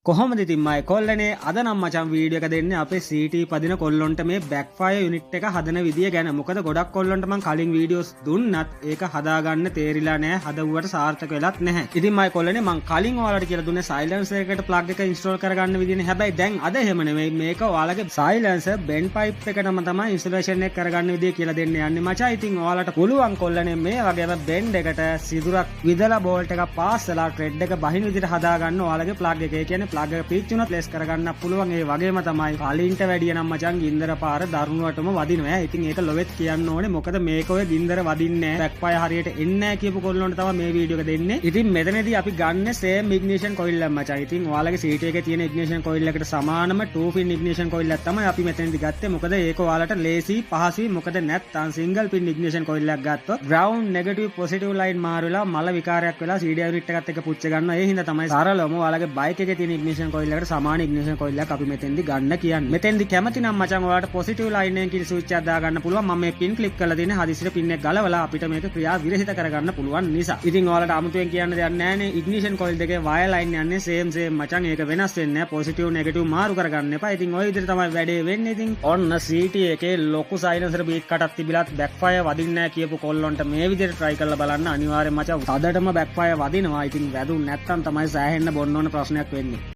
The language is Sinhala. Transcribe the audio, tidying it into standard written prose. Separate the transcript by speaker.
Speaker 1: කොහොමද ඉතින් මයි කොල්ලනේ අද නම් මචං වීඩියෝ එක දෙන්නේ අපේ CT පදින කොල්ලොන්ට මේ බෑක්ෆයර් යුනිට් එක හදන විදිය ගැන. මොකද ගොඩක් කොල්ලොන්ට මම කලින් වීඩියෝස් දුන්නත් ඒක හදාගන්න තේරිලා නැහැ, හදවුවට සාර්ථක වෙලත් නැහැ. ඉතින් මයි කොල්ලනේ මම කලින් ඔයාලට කියලා දුන්නේ සයිලන්සර් එකට ප්ලග් එක ඉන්ස්ටෝල් කරගන්න විදියනේ. හැබැයි දැන් අද එහෙම නෙමෙයි, මේක ඔයාලගේ සයිලන්සර් බෙන්ඩ් පයිප් එකටම තමයි ඉන්ස්ටලේෂන් එක කරගන්න විදිය කියලා දෙන්න යන්නේ මචං. ඉතින් ඔයාලට පුළුවන් කොල්ලනේ මේ වගේම බෙන්ඩ් එකට සිදුරක් විදලා බෝල්ට් එකක් පාස්සලා ට්‍රෙඩ් එක බහින විදියට හදාගන්න ඔයාලගේ ප්ලග් එක. ඒ කියන්නේ ප්ලග් එක පිච්චුනොත් ලෙස් කරගන්න පුළුවන්. ඒ වගේම තමයි කලින්ට වැඩිය නම් මචං ගින්දර පාර දරුණුවටම වදිනවා. ඉතින් ඒක ලොවෙත් කියන්න ඕනේ. මොකද මේක ඔය ගින්දර වදින්නේ නැහැ, බෑක්ෆයර් හරියට එන්නේ නැහැ කියපු කොල්ලොන්ට තමයි මේ වීඩියෝ එක දෙන්නේ. ඉතින් මෙතනදී අපි ගන්න සේම් ඉග්නිෂන් කොයිල් එක මචං. ඉතින් ඔයාලගේ CT එකේ තියෙන ඉග්නිෂන් කොයිල් එකට සමානම 2 පින් ඉග්නිෂන් කොයිල් එකක් තමයි අපි මෙතනදී ගත්තේ. මොකද ඒක ඔයාලට ලේසි පහසුයි. මොකද නැත්තම් සිංගල් පින් ඉග්නිෂන් කොයිල් එකක් ගත්තොත් ග්‍රවුන්ඩ් නෙගටිව් පොසිටිව් ලයින් මාරු වෙලා මල විකාරයක් වෙලා CD යුනිට් එකත් එක්ක පුච්ච ගන්නවා. ඒ හින්දා තමයි සරලවම ඔයාලගේ බයික් එකේ තියෙන ඉග්නිෂන් කොයිල් එකට සමාන ඉග්නිෂන් කොයිල් එකක් අපි මෙතෙන්දි ගන්න කියන්නේ. මෙතෙන්දි කැමති නම් මචං ඔයාලට පොසිටිව් ලයින් එකකින් ස්විච් එකක් දා ගන්න පුළුවන්. මම මේ පින් ක්ලික් කරලා තියෙන හදිසියට පින් එක ගලවලා අපිට මේක ක්‍රියා විරහිත කරගන්න පුළුවන් නිසා. ඉතින් ඔයාලට අමුතුවෙන් කියන්න දෙයක් නැහැ නේ. ඉග්නිෂන් කොයිල් දෙකේ වයර් ලයින් යන්නේ සේම් මචං. ඒක වෙනස් වෙන්නේ නැහැ. පොසිටිව් නෙගටිව් මාරු කරගන්න එපා. ඉතින් ඔය විදිහට තමයි වැඩේ වෙන්නේ. ඉතින් ඔන්න CT එකේ ලොකු සයිලන්සර් බීට් කටක් තිබිලත් බෑක්ෆයර් වදින්නේ නැහැ කියපු කොල්ලොන්ට මේ විදිහට try කරලා බලන්න අනිවාර්යෙන් මචං. තදටම බෑක්ෆයර් වදිනවා. ඉතින් වැදුන් නැත්තම් තමයි සෑහෙන්න බොන්න ඕන ප්‍රශ්නයක් වෙන්නේ.